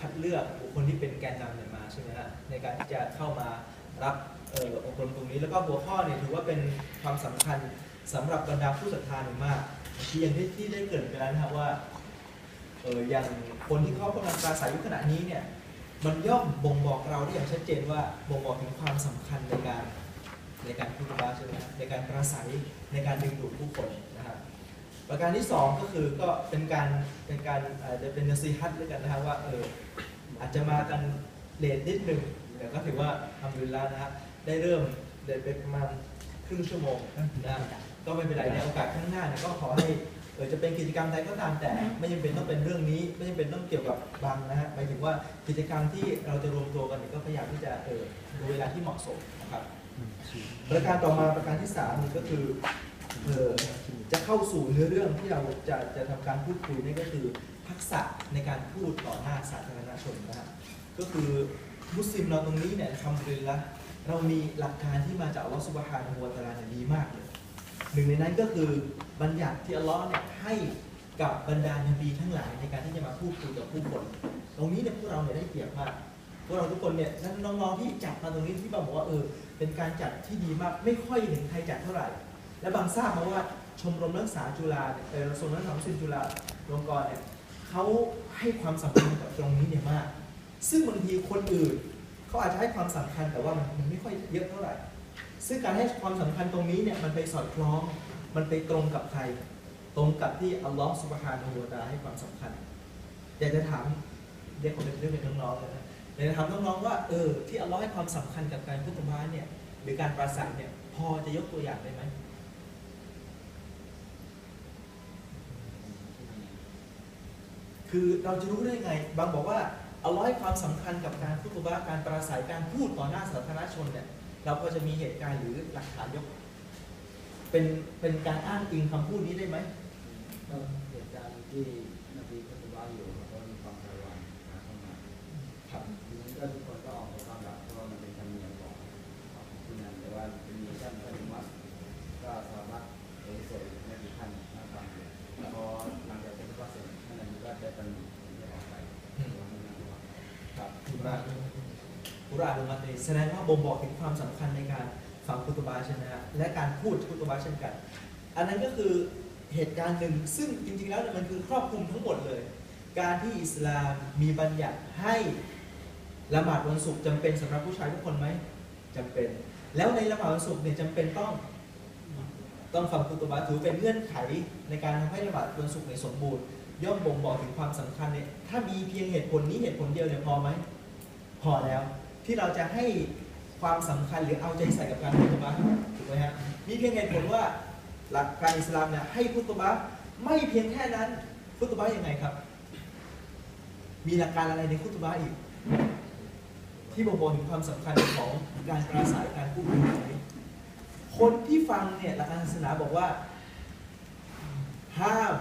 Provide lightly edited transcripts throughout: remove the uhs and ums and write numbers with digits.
คัดเลือกบุคคลที่เป็นแกนนำเนี่ยมาใช่ไหมฮะในการที่จะเข้ามารับอบรมตรงนี้แล้วก็หัวข้อเนี่ยถือว่าเป็นความสำคัญสำหรับบรรดาผู้ศรัทธาอย่างมากที่อย่างที่ได้เกริ่นไปแล้วนะครับว่าอย่างคนที่เขากำลังปราศัยอยู่ขณะนี้เนี่ยมันย่อมบ่งบอกเราได้อย่างชัดเจนว่าบ่งบอกถึงความสำคัญในการพูดบาใช่ไหมครับในการปราศัยในการดึงดูดผู้คนนะครับประการที่2ก็คือก็เป็นการจะเป็นนัสซีฮัตด้วยกันนะครับว่าอาจจะมากันเลทนิดหนึ่งแต่ก็ถือว่าทำดีแล้วนะครับได้เริ่มเดินไปประมาณครึ่งชั่วโมงนะก็ไม่เป็นไรในโอกาสข้างหน้าเนี่ยก็ขอให้จะเป็นกิจกรรมใดก็ตามแต่ไม่จำเป็นต้องเป็นเรื่องนี้ไม่จำเป็นต้องเกี่ยวกับบังนะฮะหมายถึงว่ากิจกรรมที่เราจะรวมตัวกันเนี่ยก็พยายามที่จะดูเวลาที่เหมาะสมนะครับประการต่อมาประการที่3นี่ก็คือจะเข้าสู่เนื้อเรื่องที่เราจะทำการพูดคุยนี่ก็คือทักษะในการพูดต่อหน้าสาธารณชนนะครับก็คือมุสลิมเราตรงนี้เนี่ยทำเลยละเรามีหลักการที่มาจากอัลลอฮฺซุบฮานะฮูวะตะอาลาเนี่ยดีมากเลยหนึ่งในนั้นก็คือบัญญัติที่อัลลอฮฺเนี่ยให้กับบรรดานบีทั้งหลายในการที่จะมาพูดคุยกับผู้คนตรงนี้เนี่ยพวกเราเนี่ยได้เปรียบมากพวกเราทุกคนเนี่ยน้องๆที่จัดมาตรงนี้ที่บอกว่าเป็นการจัดที่ดีมากไม่ค่อยเห็นใครจัดเท่าไหร่และบางทราบมาว่าชมรมนักศึกษาจุฬาชมรมนักศึกษามุสลิมจุฬาลงกรณ์เนี่ยเขาให้ความสำคัญกับตรงนี้เนี่ยมากซึ่งบางทีคนอื่นเขาอาจจะให้ความสำคัญแต่ว่ามันไม่ค่อยเยอะเท่าไหร่ซึ่งการให้ความสำคัญตรงนี้เนี่ยมันไปสอดคล้องมันไปตรงกับใครตรงกับที่อัลลอฮฺซุบฮานะฮูวะตะอาลาให้ความสำคัญอยากจะถามเด็กคนเป็นน้องๆเลยนะอยากจะถามน้องๆว่าที่อัลลอฮฺให้ความสำคัญกับการพูดตบะเนี่ยหรือการปราศัยเนี่ยพอจะยกตัวอย่างได้ไหมคือเราจะรู้ได้ไงบางบอกว่าอัลลอฮฺให้ความสำคัญกับการพูดตบะการปราศัยการพูดต่อหน้าสาธารณชนเนี่ยเราพอจะมีเหตุการณ์หรือหลักฐานยกเป็นการอ้างอิงคำพูดนี้ได้ไหมเหตุการณ์ที่นบีพูดตบะอยู่แล้วก็มีความระวังเข้ามาครับทีนี้ก็ทุกคนก็ออกมาต้อนรับเพราะว่ามันเป็นธรรมเนียมของที่นั่นแต่ว่าจะมีท่านมัสก็สามารถเสด็จไม่กี่ท่านมาฟังอยู่พอหลังจากเป็นว่าเสร็จท่านนั้นก็ได้ตำหนิที่ออกไปครับกุรอานลงมาเตแสดงว่าบ่งบอกถึงความสำคัญในการฟังคุตบะใช่ไหมฮะและการพูดคุตบะเช่นกันอันนั้นก็คือเหตุการณ์หนึ่งซึ่งจริงๆแล้วมันคือครอบคลุมทั้งหมดเลยการที่อิสลามมีบัญญัติให้ละหมาดวันศุกร์จำเป็นสำหรับผู้ชายทุกคนไหมจำเป็นแล้วในละหมาดวันศุกร์เนี่ยจำเป็นต้องฟังคุตบะถือเป็นเงื่อนไขในการทำให้ละหมาดวันศุกร์สมบูรณ์ย่อมบ่งบอกถึงความสำคัญเนี่ยถ้ามีเพียงเหตุผลนี้เหตุผลเดียวเนี่ยพอไหมพอแล้วที่เราจะให้ความสำคัญหรือเอาใจใส่กับการพูดตบะถูกไหมฮะมีเพียงเหตุผลว่าหลักการอิสลามเนี่ยให้พูดตบะไม่เพียงแค่นั้นพูดตบะยังไงครับมีหลักการอะไรในพูดตบะอีกที่บ่งบอกถึงความสำคัญของการปราศัยการพูดคุยนี้คนที่ฟังเนี่ยหลักการศาสนาบอกว่าห้าม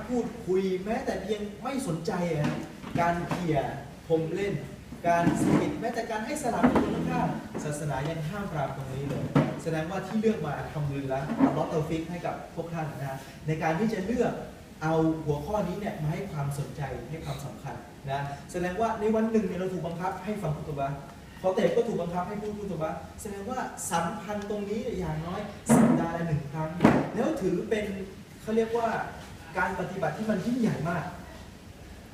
พูดคุยแม้แต่เพียงไม่สนใจการเขี่ยผมเล่นการสกิดแม้แต่การให้สลับกับคนข้างศาสนายังห้ามปรามตรงนี้เลยแสดงว่าที่เลือกมาทำดีแล้วอัลเลาะห์เตาฟิกให้กับพวกท่านนะในการที่จะเลือกเอาหัวข้อนี้เนี่ยมาให้ความสนใจให้ความสำคัญนะแสดงว่าในวันหนึ่งเนี่ยเราถูกบังคับให้ฟังคุตบะพอเตะก็ถูกบังคับให้พูดคุตบะแสดงว่าสัมพันธ์ตรงนี้อย่างน้อยสัปดาห์ละ1 ครั้งแล้วถือเป็นเขาเรียกว่าการปฏิบัติที่มันยิ่งใหญ่มาก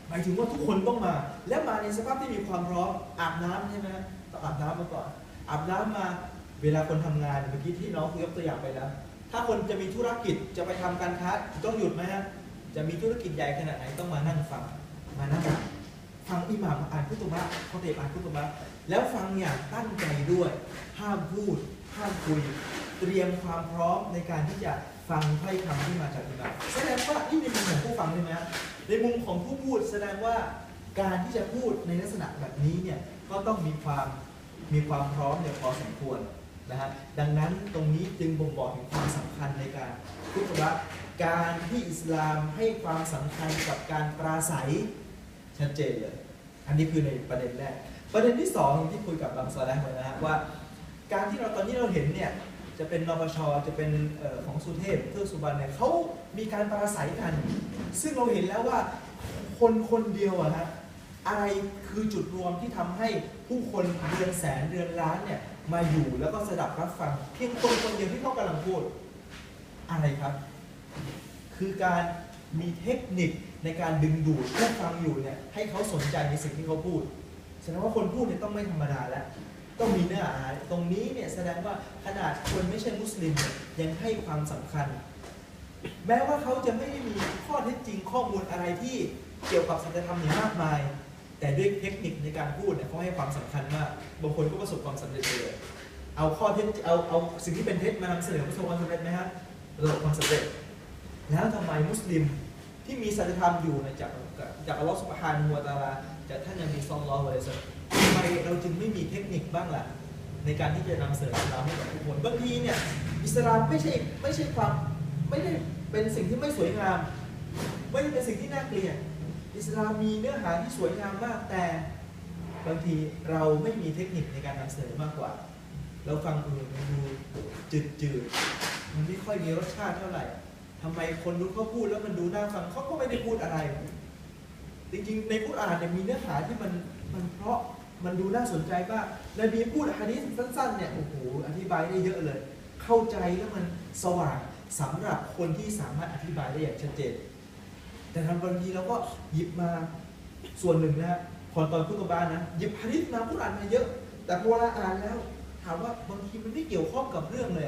หมายถึงว่าทุกคนต้องมาและมาในสภาพที่มีความพร้อมอาบน้ำใช่ไหมต้องอาบน้ำมาก่อนอาบน้ำมาเวลาคนทำงานเมื่อกี้ที่น้องคุยยกตัวอย่างไปแล้วถ้าคนจะมีธุรกิจจะไปทำการค้าต้องหยุดไหมฮะจะมีธุรกิจใหญ่ขนาดไหนต้องมานั่งฟังมานั่งฟังอิหม่ามอ่านคุตบะเขาเตะอ่านคุตบะแล้วฟังอย่างตั้งใจด้วยห้ามพูดห้ามคุยเตรียมความพร้อมในการที่จะฟังถ้อยคำที่มาจากอิหม่ามแสดงว่านี่ในมุมของผู้ฟังใช่ไหมในมุมของผู้พูดแสดงว่าการที่จะพูดในลักษณะแบบนี้เนี่ยก็ต้องมีความพร้อมเนี่ยพอสมควรนะฮะดังนั้นตรงนี้จึงบ่งบอกถึงความสำคัญในการพูดว่าการที่อิสลามให้ความสำคัญกับการปราศัยชัดเจนเลยอันนี้คือในประเด็นแรกประเด็นที่2ที่คุยกับบางซอแล้วนะฮะว่าการที่เราตอนนี้เราเห็นเนี่ยจะเป็นนปช.จะเป็นของสุเทพเทือกสุบรรณเนี่ยเขามีการปราศัยกันซึ่งเราเห็นแล้วว่าคนเดียวอะฮะ อะไรคือจุดรวมที่ทำให้ผู้คนเดือนแสนเดือนล้านเนี่ยมาอยู่แล้วก็สดับรับฟังเพียงคนเดียวที่เขากำลังพูดอะไรครับ คือการมีเทคนิคในการดึงดูดผู้ฟังอยู่เนี่ยให้เขาสนใจในสิ่งที่เขาพูดแสดงว่าคนพูดเนี่ยต้องไม่ธรรมดาแล้วต้องมีเนื้อหาตรงนี้เนี่ยแสดงว่าขนาดคนไม่ใช่มุสลิมเนี่ยยังให้ความสำคัญ แม้ว่าเขาจะไม่ได้มีข้อเท็จจริงข้อมูลอะไรที่เกี่ยวกับสัจธรรมอย่างมากมาย แต่ด้วยเทคนิคในการพูดเนี่ยเขาให้ความสำคัญมากบางคนก็ประสบความสำเร็จเลยเอาข้อเท็จเอาสิ่งที่เป็นเท็จมานำเสนอประสบความสำเร็จไหมฮะประสบความสำเร็จแล้วทำไมมุสลิมที่มีสัจธรรมอยู่ในจากอัลลอฮฺซุบฮานะฮูวะตะอาลาจากท่านนบีศ็อลลัลลอฮุอะลัยฮิวะซัลลัมทำไมเราจึงไม่มีเทคนิคบ้างล่ะในการที่จะนำเสนออิสลามให้กับทุกคนบางทีเนี่ยอิสลามไม่ใช่ความไม่ได้เป็นสิ่งที่ไม่สวยงามไม่ได้เป็นสิ่งที่น่าเกลียดอิสลามมีเนื้อหาที่สวยงามมากแต่บางทีเราไม่มีเทคนิคในการนำเสนอมากกว่าเราฟังมันดูจืดมันไม่ค่อยมีรสชาติเท่าไหร่ทำไมคนรู้เขาพูดแล้วมันดูน่าฟังเขาก็ไม่ได้พูดอะไรจริงๆในกุรอานเนี่ยมีเนื้อหาที่มันเพราะมันดูน่าสนใจมากนบีพูดหะดีษสั้นๆเนี่ยโอ้โหอธิบายได้เยอะเลยเข้าใจแล้วมันสว่างสำหรับคนที่สามารถอธิบายได้อย่างชัดเจนแต่ทำบางทีเราก็หยิบมาส่วนหนึ่งนะฮะตอนคุตบะนะหยิบหะดีษมากุรอานมาเยอะแต่พอเราอ่านแล้วถามว่าบางทีมันไม่เกี่ยวข้องกับเรื่องเลย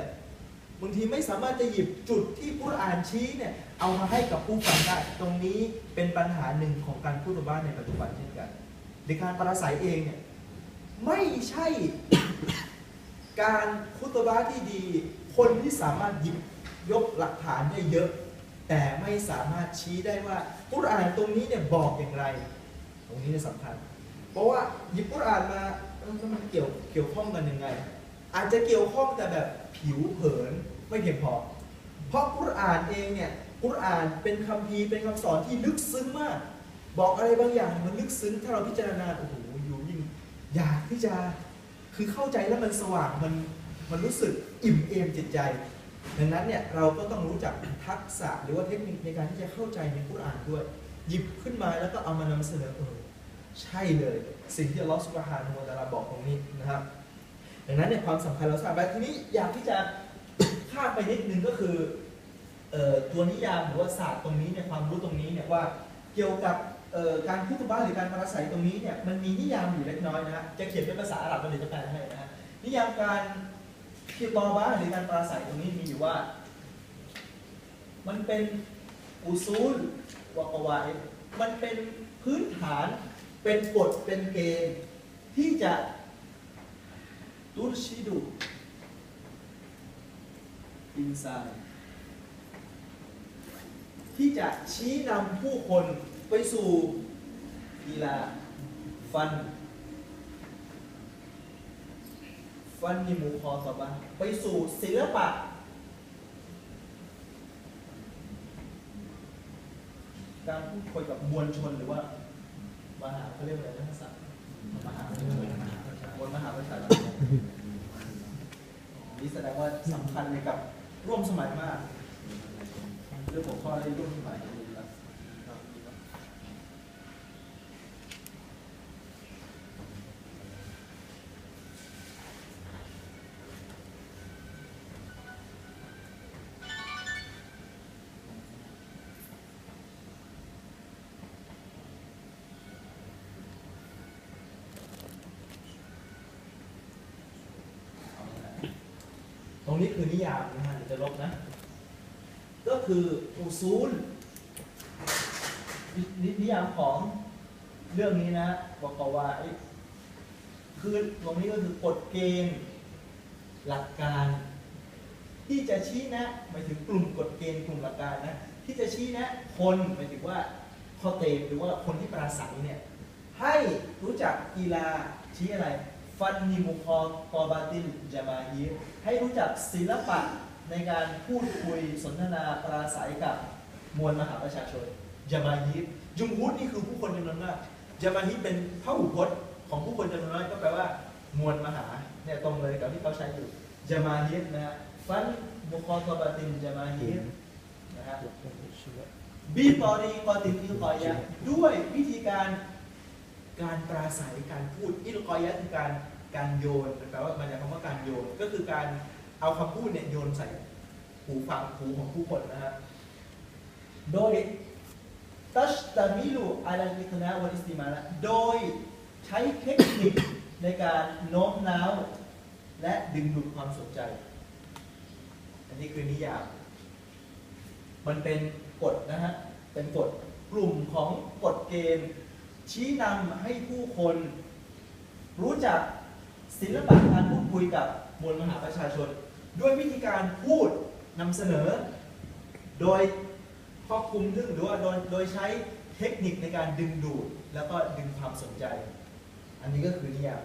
บางทีไม่สามารถจะหยิบจุดที่กุรอานชี้เนี่ยเอามาให้กับผู้ฟังได้ตรงนี้เป็นปัญหาหนึ่งของการคุตบะในปัจจุบันเช่นกันในการปราศัยเองเนี่ยไม่ใช่ การคุตบะที่ดีคนที่สามารถหยิบยกหลักฐานได้เยอะแต่ไม่สามารถชี้ได้ว่ากุรอานตรงนี้เนี่ยบอกอย่างไรตรงนี้เนี่ยสำคัญเพราะว่าหยิบกุรอานมามันเกี่ยวข้องกันยังไงอาจจะเกี่ยวข้องแต่แบบผิวเผินไม่เพียงพอเพราะกุรอานเองเนี่ยกุรอานเป็นคัมภีร์เป็นคำสอนที่ลึกซึ้งมากบอกอะไรบางอย่างมันลึกซึ้งถ้าเราพิจารณาโอ้โหอยู่ยิ่งอยากที่จะคือเข้าใจแล้วมันสว่างมันรู้สึกอิ่มเอมจิตใจดังนั้นเนี่ยเราก็ต้องรู้จักทักษะหรือว่าเทคนิคในการที่จะเข้าใจในกุรอานด้วยหยิบขึ้นมาแล้วก็เอามานำเสนอใช่เลยสิ่งที่อัลลอฮฺซุบฮานะฮูวะตะอาลาบอกตรงนี้นะครับดังนั้นเนี่ยความสำคัญเราทราบไปทีนี้อยากที่จะ ข้ามไปนิดนึงก็คือตัวนิยามหรือว่าศาสตร์ตรงนี้เนี่ยความรู้ตรงนี้เนี่ยว่าเกี่ยวกับการคุตบะห์หรือการปราศัยตรงนี้เนี่ยมันมีนิยามอยู่เล็กน้อยนะฮะจะเขียนเป็นภาษาอาหรับก็เลยจะแปลให้นะฮะนิยามการคิตอบะห์หรือการปราศัยตรงนี้มีอยู่ว่ามันเป็นอุซูลวะกะวาอิดมันเป็นพื้นฐานเป็นกฎเป็นเกณฑ์ที่จะตุรชิดูอินซานที่จะชี้นำผู้คนไปสู่กีฬาฟันนิมูคอสบะไปสู่ศิลปะการพูดคุยกับมวลชนหรือว่ามหาเขาเรียกอะไรนะภาษามหาประชาชนนี่แสดงว่าสำคัญในกับร่วมสมัยมากเรื่องหัวข้อได้ร่วมสมัยดีแล้วตรงนี้คือนิยามนะฮะเดี๋ยวจะลบนะก็คืออุซูลนิยามของเรื่องนี้นะบอกว่าคือตรงนี้ก็คือกฎเกณฑ์หลักการที่จะชี้แนะหมายถึงกลุ่มกฎเกณฑ์กลุ่มหลักการนะที่จะชี้แนะคนหมายถึงว่าคอเตมหรือว่าคนที่ปราศัยเนี่ยให้รู้จักกีฬาชี้อะไรฟันนิมุคอกอบาติลจามาฮีให้รู้จักศิลปะในการพูดคุยสนทนาปราศัยกับมวลมหาประชาชนจามาฮีจุมฮุดนี่คือผู้คนจำนวนมากจามาฮีเป็นพหูพจน์ของผู้คนจำนวนน้อยก็แปลว่ามวลมหาเนี่ยตรงเลยกับที่เขาใช้อยู่จามาฮีนะฮะฟันมุคอกอบาติลจามาฮีนะฮะบีตอรีกอตินอิลกอยะด้วยวิธีการ การปราศัยการพูดอิลกอยะคือการโยนแปลว่ามันจะคำว่าการโยนก็คือการเอาคำพูดเนี่ยโยนใส่หูฟังหูของผู้คนนะฮะโดยตัชตามิลูอัลลิคนะวะอิสติมาละโดยใช้เทคนิคในการโน้มน้าวและดึงดูดความสนใจอันนี้คือนิยามมันเป็นกฎนะฮะเป็นกฎกลุ่มของกฎเกณฑ์ชี้นำให้ผู้คนรู้จักศิลปะการพูดคุยกับมวลมหาประชาชนด้วยวิธีการพูดนำเสนอโดยครอบคลุมเรื่องหรือว่าโดยใช้เทคนิคในการดึงดูดแล้วก็ดึงความสนใจอันนี้ก็คือนิยาม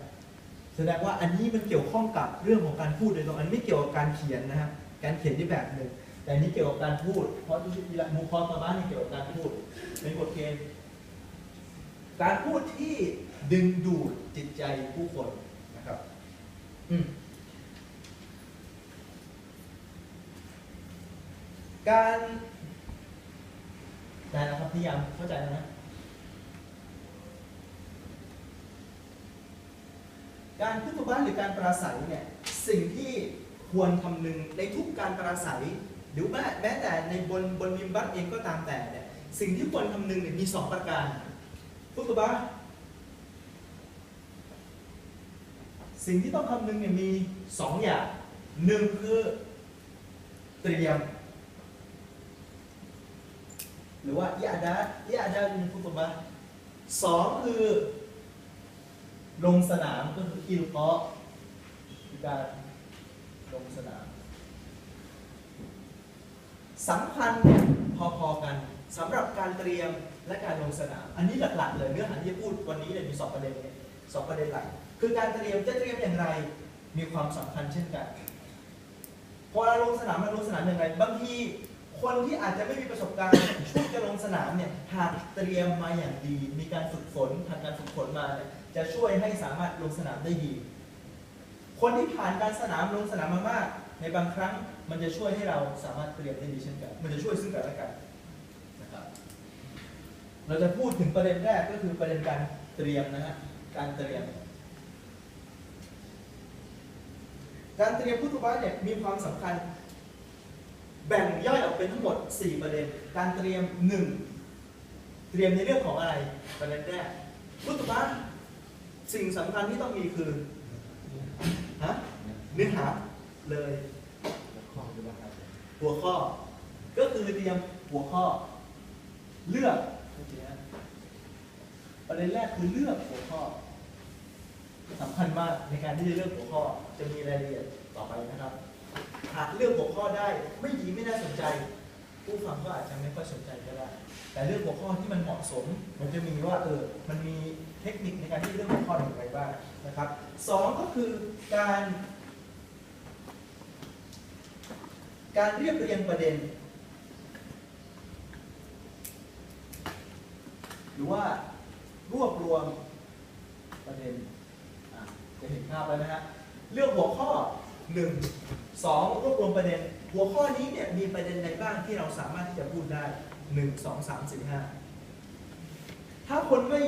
แสดงว่าอันนี้มันเกี่ยวข้องกับเรื่องของการพูดโดยตรงอันไม่เกี่ยวกับการเขียนนะฮะการเขียนที่แบบหนึ่งแต่อันนี้เกี่ยวกับการพูดเพราะที่มูคอตาบ้านนี่เกี่ยวกับการพูดเป็นกฎเกณฑ์การพูดที่ดึงดูดจิตใจผู้คนนะครับการได้แล้วครับนิยามเข้าใจแล้วนะการพูดคุยหรือการปราศัยเนี่ยสิ่งที่ควรคำนึงในทุกการปราศัยหรือแม้แต่ในบนมิมบัตเองก็ตามแต่เนี่ยสิ่งที่ควรคำนึงเนี่ยมี2ประการพูดคุยสิ่งที่ต้องคำนึงเนี่ยมี2อย่าง1คือเตรียมหรือว่าอิอาดะมีพูดคุย2คือลงสนามก็คืออิลกอคือการลงสนามสำคัญเนี่ยพอๆกันสำหรับการเตรียมและการลงสนามอันนี้หลักๆเลยเนื้อหาที่จะพูดวันนี้เนี่ยมี2ประเด็นนี้2ประเด็นหลักคือการเตรียมจะเตรียมอย่างไรมีความสำคัญเช่นกันพอเราลงสนามเราลงสนามอย่างไรบางทีคนที่อาจจะไม่มีประสบการณ์ช่วงจะลงสนามเนี่ยหากเตรียมมาอย่างดีมีการฝึกฝนผ่านการฝึกฝนมาเนี่ยจะช่วยให้สามารถลงสนามได้ดีคนที่ผ่านการลงสนามมามากในบางครั้งมันจะช่วยให้เราสามารถเตรียมได้ดีเช่นกันมันจะช่วยซึ่งกันและกันนะครับเราจะพูดถึงประเด็นแรกก็คือประเด็นการเตรียมนะฮะการเตรียมพุทธวจนะเนี่ยมีความสำคัญแบ่งย่อยออกเป็นทั้งหมด4ประเด็นการเตรียม1เตรียมในเรื่องของอะไรประเด็นแรกพุทธวจนะสิ่งสำคัญที่ต้องมีคือเนื้อหาเลยหัวข้อก็คือเตรียมหัวข้อเลือกประเด็นแรกคือเลือกหัวข้อสำคัญมากในการที่จะเลือกหัวข้อจะมีรายละเอียดต่อไปนะครับหากเลือกหัวข้อได้ไม่ดีไม่น่าสนใจผู้ฟังก็อาจจะไม่ค่อยสนใจก็ได้แต่เลือกหัวข้อที่มันเหมาะสมมันจะมีว่ามันมีเทคนิคในการที่เลือกหัวข้ออย่างไรบ้างนะครับ2ก็คือการเรียบเรียงประเด็นหรือว่ารวบรวมประเด็นจะเห็นภาพแล้วนะฮะเลือกหัวข้อ1 2รวบรวมประเด็นหัวข้อนี้เนี่ยมีประเด็นใดบ้างที่เราสามารถที่จะพูดได้1 2 3 4 5ถ้าคนไม่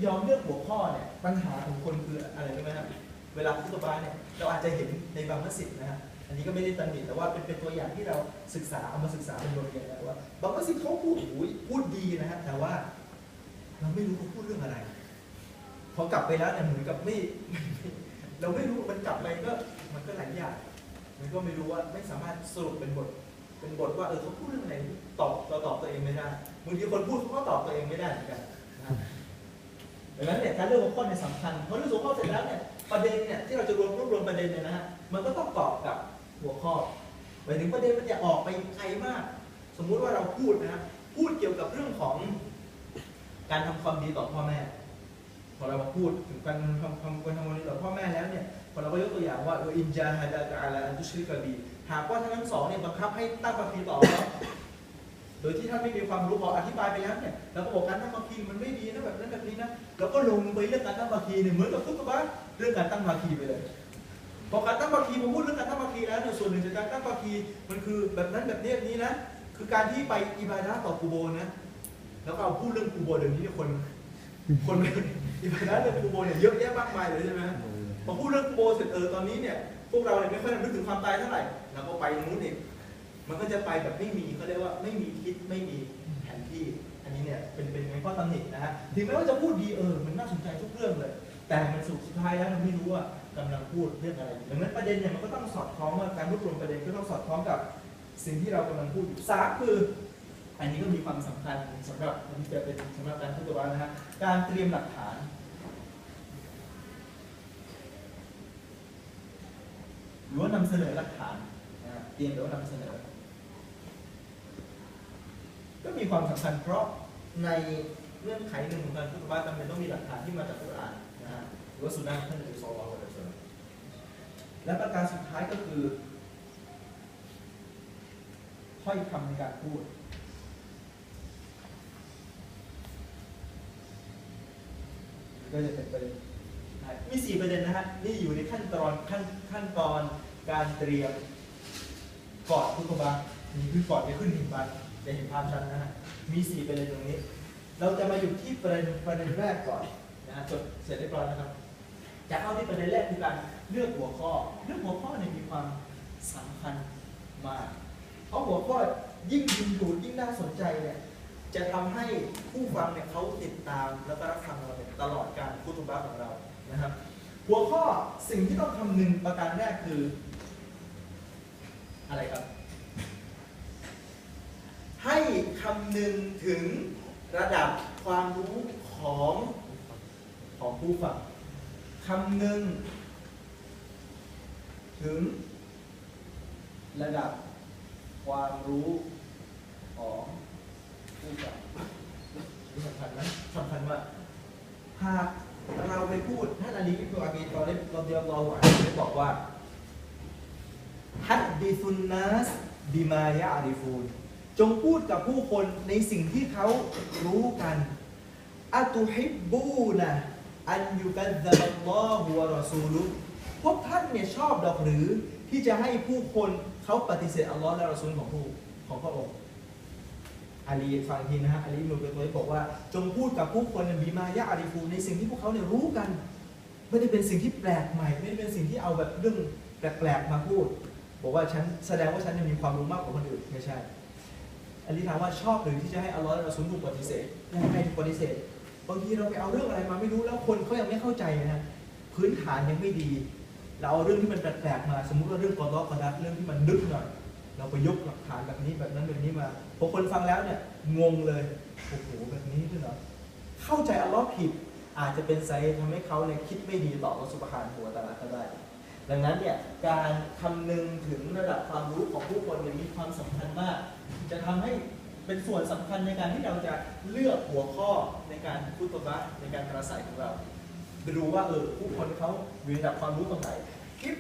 ยอมเลือกหัวข้อเนี่ยปัญหาของคนคืออะไรรู้ไหมครับเวลาพูดบาเนี่ยเราอาจจะเห็นในบางมัสยิดนะฮะอันนี้ก็ไม่ได้ตำหนิแต่ว่าเป็นตัวอย่างที่เราศึกษาเอามาศึกษาเป็นบทเรียนแล้วว่าบางมัสยิดเขาพูดดีนะฮะแต่ว่าเราไม่รู้เขาพูดเรื่องอะไรพอกลับไปแล้วเนี่ยเหมือนกับเราไม่รู้มันกลับไปก็มันก็หลายอย่างมันก็ไม่รู้ว่าไม่สามารถสรุปเป็นบทว่าเขาพูดเรื่องอะไรเราตอบตัวเองไม่ได้บางทีคนพูดเขาก็ตอบตัวเองไม่ได้เหมือนกันดังนั้นเนี่ยการเลือกหัวข้อเนี่ยสำคัญพอเลือกหัวข้อเสร็จแล้วเนี่ยประเด็นเนี่ยที่เราจะรวบรวมประเด็นเนี่ยนะฮะมันก็ต้องตอบกับหัวข้อหมายถึงประเด็นมันจะออกไปไกลมากสมมุติว่าเราพูดนะพูดเกี่ยวกับเรื่องของการทำความดีต่อพ่อแม่พอเรามาพูดถึงการทำความดีต่อพ่อแม่แล้วเนี่ยพอเราก็ยกตัวอย่างว่าอินจาฮะดะกะอาลาอันตุชริกะบีหากว่าทั้งสองเนี่ยบังคับให้ตั้งภาคีต่อแล้วโดยที่ท่านไม่มีความรู้พออธิบายไปแล้วเนี่ยเราก็บอกการตั้งภาคีมันไม่ดีนะแบบนั้นแบบนี้นะเราก็ลงไปเรื่องการตั้งภาคีเนี่ยเหมือนกับทุกบ้านเรื่องการตั้งภาคีไปเลยพอการตั้งภาคีมาพูดเรื่องการตั้งภาคีแล้วเนี่ยส่วนหนึ่งจากการตั้งภาคีมันคือแบบนั้นแบบนี้นะคือการที่ไปอิบาดะห์ต่อกูโบนะแล้วก็เอาพูดเรื่องกูโบเดี๋ยวนี้คน คนไปอิบาดะห์เรื่องกูโบเนี่ยเยอะแยะมากมายเลยใช่ไหมพอพูดเรื่องกูโบเสร็จตอนนี้เนี่ยพวกเราเนี่ยไม่ค่อยนึกถึงความตายเท่าไหร่เราก็ไปนู้นอีกมันก็จะไปแบบไม่มีเขาเรียกว่าไม่มีทิศไม่มีแผนที่อันนี้เนี่ยเป็นข้อตำหนินะฮะถึงแม้ว่าจะพูดดีมันน่าสนใจทุกเรื่องเลย แต่มันสุดท้ายแล้วมันไม่รู้ว่ากำลังพูดเรื่องอะไรอยู่ดังนั้นประเด็นเนี่ยมันก็ต้องสอดคล้องว่าการรวบรวมประเด็นก็ต้องสอดคล้องกับสิ่งที่เรากำลังพูดอยู่สามคืออันนี้ก็มีความสำคัญสำหรับมันจะเป็นสำหรับการพูดตัวนะฮะการเตรียมหลักฐานหรือว่านำเสนอหลักฐานเตรียมหรือว่านำเสนอก็มีความสำคัญเพราะในเงื่อนไขหนึ่งของการพูดตัวจำเป็นต้องมีหลักฐานที่มาจากกุรอานนะฮะหรือว่าสุนนะท่านนบีศ็อลลัลลอฮุอะลัยฮิวะซัลลัมและประการสุดท้ายก็คือถ้อยคำในการพูดก็จะเป็นประเด็นมี4ประเด็นนะฮะนี่อยู่ในขั้นตอนการเตรียมก่อนคุตบะห์นี่คือก่อนจะขึ้นหินบันจะเห็นภาพชัดนะฮะมี4ประเด็นตรงนี้เราจะมาอยู่ที่ประเด็นแรกก่อนนะจดเสร็จเรียบร้อยนะครับจะเข้าที่ประเด็นแรกคือการเลือกหัวข้อเนี่ยมีความสำคัญมากเพราะหัวข้อยิ่งดึงดูดยิ่งน่าสนใจเนี่ยจะทำให้ผู้ฟังเนี่ยเขาติดตามแล้วก็รับฟังเราเนี่ยตลอดการคุตบะห์ของเรานะครับหัวข้อสิ่งที่ต้องคำนึงประการแรกคืออะไรครับให้คำนึงถึงระดับความรู้ของผู้ฟังคำนึงถึงระดับความรู้ของผู้ฟังนี่สำคัญนะสำคัญว่าหากเราไปพูดท่านอาลีอิบนุอะบีฏอลิบรอฎิยัลลอฮุอันฮุได้บอกว่าฮัดดิซุนนัสบิมายะอาริฟูนจงพูดกับผู้คนในสิ่งที่เขารู้กันอะตุฮิบบูนะอันยุกัซซับัลลอฮุวะรอซูลุพวกท่านเนี่ยชอบดอกหรือที่จะให้ผู้คนเขาปฏิเสธอัลลอฮ์และรอซูลของพระองค์อาลีฟังทีนะฮะอาลีอิบนุอะบีฏอลิบบอกว่าจงพูดกับผู้คนบิมายะอาริฟูนในสิ่งที่พวกเขาเนี่ยรู้กันไม่ได้เป็นสิ่งที่แปลกใหม่ไม่ได้เป็นสิ่งที่เอาแบบเรื่องแปลกๆมาพูดบอกว่าฉันแสดงว่าฉันมีความรู้มากกว่าคนอื่นไม่ใช่อันนี้ถามว่าชอบหรือที่จะให้อัลลอฮ์และรอซูลถูกปฏิเสธให้ถูกปฏิเสธบางทีเราไปเอาเรื่องอะไรมาไม่รู้แล้วคนเขายังไม่เข้าใจนะพื้นฐานยังไม่ดีเราเอาเรื่องที่มันแปลกๆมาสมมุติว่าเรื่องกอฎอกัดเรื่องที่มันลึกหน่อยเราไปยกหลักฐานแบบนี้แบบนั้นแบบนี้มาพอคนฟังแล้วเนี่ยงงเลยโอ้โหแบบนี้ด้วยเหรอเข้าใจอัลลอฮ์ผิดอาจจะเป็นสาเหตุทำให้เขาเนี่ยคิดไม่ดีต่ออัลลอฮ์ซุบฮานะฮูวะตะอาลาก็ได้ดังนั้นเนี่ยการคำนึงถึงระดับความรู้ของผู้คนเนี่ยมีความสำคัญมากจะทำให้เป็นส่วนสำคัญในการที่เราจะเลือกหัวข้อในการคุตบะห์ในการปราศัยของเราไปดูว่าผู้คนเขามีระดับความรู้ตรงไหนคลิป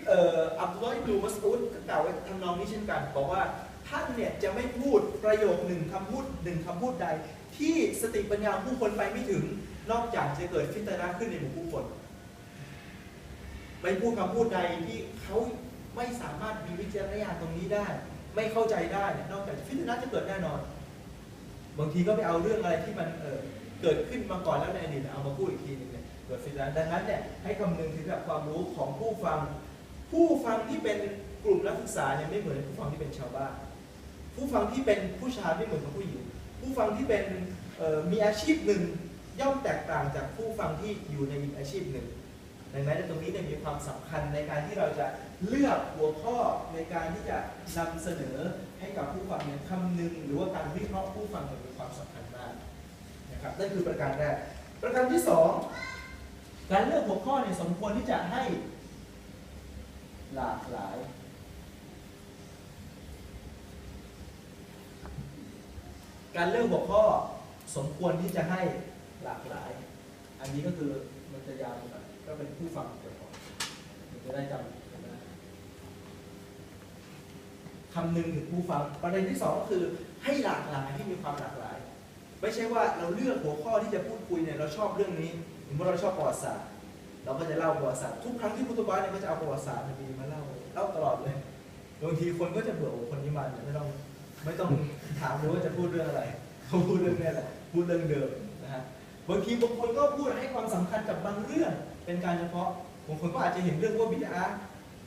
อับดุลลอฮ์อิบนุมัสอูดก็กล่าวไว้ทำนองนี้เช่นกันบอกว่าท่านเนี่ยจะไม่พูดประโยคหนึ่งคำพูดใดที่สติปัญญาผู้คนไปไม่ถึงนอกจากจะเกิดฟิตนะห์ขึ้นในหมู่ผู้คนไม่พูดคำพูดใดที่เขาไม่สามารถมีวิจารณญาณตรงนี้ได้ไม่เข้าใจได้นอกจากฟิตนะห์จะเกิดแน่นอนบางทีก็ไปเอาเรื่องอะไรที่มันเกิดขึ้นมาก่อนแล้วในอดีตเอามาพูดอีกทีนึงเนี่ยเกิดฟิตนะห์ดังนั้นเนี่ยให้คำนึงถึงกับความรู้ของผู้ฟังที่เป็นกลุ่มนักศึกษาเนี่ยไม่เหมือนผู้ฟังที่เป็นชาวบ้านผู้ฟังที่เป็นผู้ชายไม่เหมือนกับผู้หญิงผู้ฟังที่เป็นมีอาชีพหนึ่งย่อมแตกต่างจากผู้ฟังที่อยู่ในอีกอาชีพหนึ่งดังนั้นตรงนี้เนี่ยมีความสำคัญในการที่เราจะเลือกหัวข้อในการที่จะนำเสนอให้กับผู้ฟังเนี่ยคำนึงหรือว่าการวิเคราะห์ผู้ฟังมีความสำคัญมากนะครับนั่นคือประการแรกประการที่สองการเลือกหัวข้อเนี่ยสมควรที่จะให้หลากหลายการเลือกหัวข้อสมควรที่จะให้หลากหลายอันนี้ก็คือมันจะยาวหน่อยก็เป็นผู้ฟังเดี๋ยวก่อนมันจะได้จำได้คำนึงถึงผู้ฟังประเด็นที่สองก็คือให้หลากหลายให้มีความหลากหลายไม่ใช่ว่าเราเลือกหัวข้อที่จะพูดคุยเนี่ยเราชอบเรื่องนี้สมมติเราชอบประวัติศาสตร์เราก็จะเล่าประวัติศาสตร์ทุกครั้งที่คุตบะห์เนี่ยก็จะเอาประวัติศาสตร์นบีมาเล่าตลอดเลยบางทีคนก็จะเบื่อคนนี้มาเนี่ยไม่ต้องถามเลยว่าจะพูดเรื่องอะไรเขาพูดเรื่องนี้แหละพูดเรื่องเดิมนะฮะ บางทีบางคนก็พูดให้ความสำคัญกับบางเรื่องเป็นการเฉพาะบางคนก็อาจจะเห็นเรื่องว่าบิดา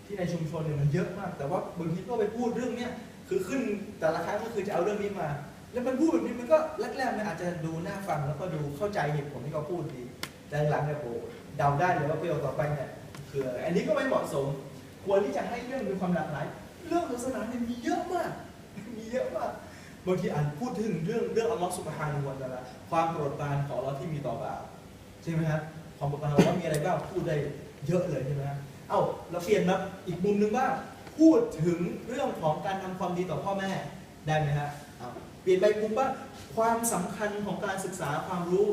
ที่ในชุมชนเนี่ยมันเยอะมากแต่ว่าบางทีก็ไปพูดเรื่องเนี้ยคือขึ้นแต่ละครั้งก็คือจะเอาเรื่องนี้มาแล้วมันพูดแบบนี้มันก็แรกๆมันอาจจะดูน่าฟังแล้วก็ดูเข้าใจเหตุผลที่เขาพูดดีแต่หลังเนี่ยโอ้เดาได้เลยว่าประโยคต่อไปเนี่ยคืออะไรอันนี้ก็ไม่เหมาะสมควรที่จะให้เรื่องมีความหลากหลายเรื่องศาสนาเนี่ยมีเยอะมากมีเยอะมากบางทีอ่านพูดถึงเรื่องอัลลอฮฺซุบฮานะฮูวะตะอาลาความโปรดปรานของอัลลอฮ์ที่มีต่อบ่าวใช่ไหมครับความโปรดปรานของอัลลอฮ์มีอะไรบ้างพูดได้เยอะเลยใช่ไหมครับเอ้าเราเปลี่ยนมาอีกมุมหนึ่งบ้างพูดถึงเรื่องของการทำความดีต่อพ่อแม่ได้ไหมฮะเปลี่ยนไปมุมบ้างความสำคัญของการศึกษาความรู้